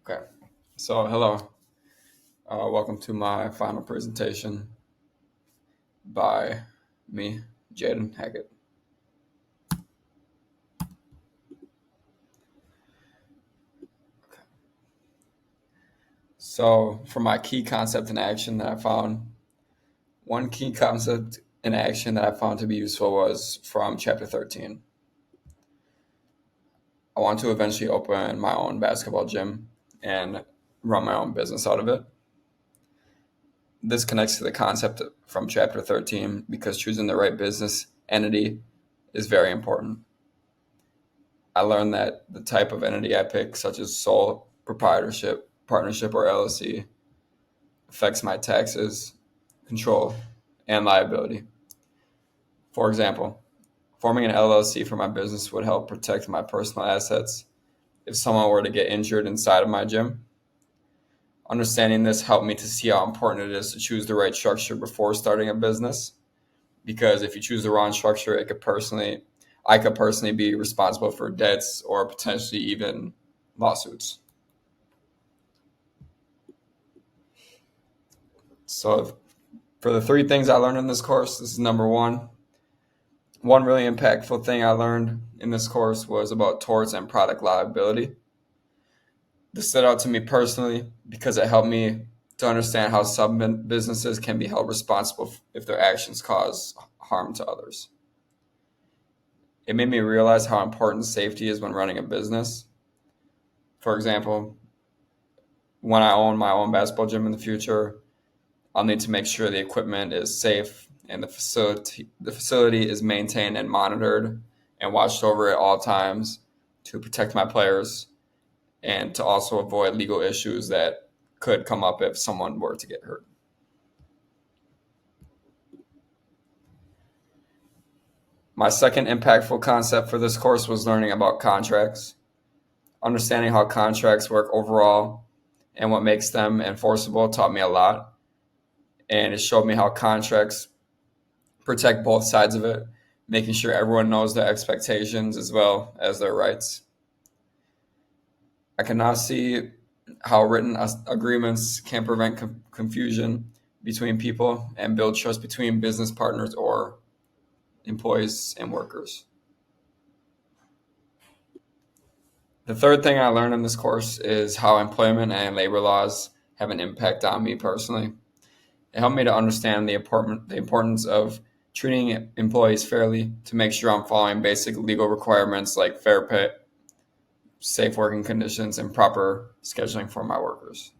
Okay, so hello. Welcome to my final presentation by me, Jaden Hackett. So, for my key concept in action that I found, one key concept in action that I found to be useful was from chapter 13. I want to eventually open my own basketball gym and run my own business out of it. This connects to the concept from chapter 13 because choosing the right business entity is very important. I learned that the type of entity I pick, such as sole proprietorship, partnership, or LLC, affects my taxes, control, and liability. For example, forming an LLC for my business would help protect my personal assets if someone were to get injured inside of my gym. Understanding this helped me to see how important it is to choose the right structure before starting a business. Because if you choose the wrong structure, I could personally be responsible for debts or potentially even lawsuits. So, for the three things I learned in this course, this is number one. One really impactful thing I learned in this course was about torts and product liability. This stood out to me personally because it helped me to understand how some businesses can be held responsible if their actions cause harm to others. It made me realize how important safety is when running a business. For example, when I own my own basketball gym in the future, I'll need to make sure the equipment is safe and the facility is maintained and monitored and watched over at all times to protect my players and to also avoid legal issues that could come up if someone were to get hurt. My second impactful concept for this course was learning about contracts. Understanding how contracts work overall and what makes them enforceable taught me a lot, and it showed me how contracts protect both sides of it, making sure everyone knows their expectations as well as their rights. I can now see how written agreements can prevent confusion between people and build trust between business partners or employees and workers. The third thing I learned in this course is how employment and labor laws have an impact on me personally. It helped me to understand the importance of treating employees fairly to make sure I'm following basic legal requirements like fair pay, safe working conditions, and proper scheduling for my workers.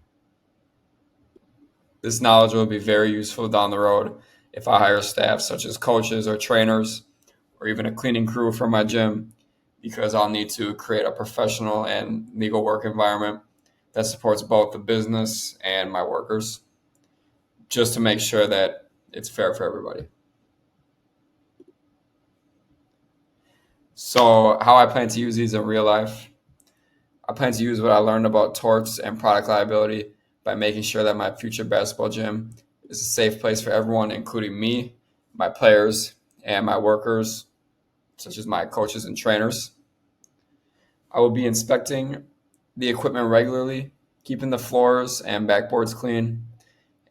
This knowledge will be very useful down the road if I hire staff such as coaches or trainers or even a cleaning crew for my gym because I'll need to create a professional and legal work environment that supports both the business and my workers just to make sure that it's fair for everybody. So, how I plan to use these in real life, I plan to use what I learned about torts and product liability by making sure that my future basketball gym is a safe place for everyone, including me, my players, and my workers, such as my coaches and trainers. I will be inspecting the equipment regularly, keeping the floors and backboards clean,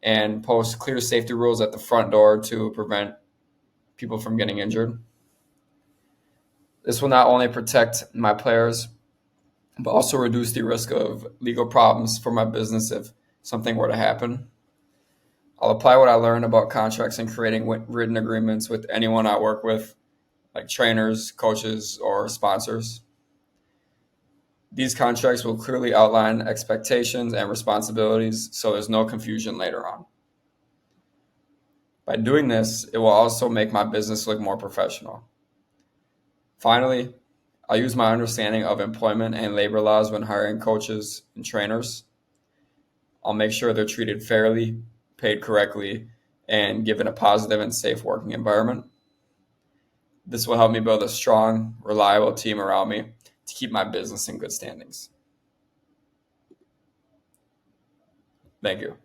and post clear safety rules at the front door to prevent people from getting injured. This will not only protect my players, but also reduce the risk of legal problems for my business if something were to happen. I'll apply what I learned about contracts and creating written agreements with anyone I work with, like trainers, coaches, or sponsors. These contracts will clearly outline expectations and responsibilities so there's no confusion later on. By doing this, it will also make my business look more professional. Finally, I'll use my understanding of employment and labor laws when hiring coaches and trainers. I'll make sure they're treated fairly, paid correctly, and given a positive and safe working environment. This will help me build a strong, reliable team around me to keep my business in good standings. Thank you.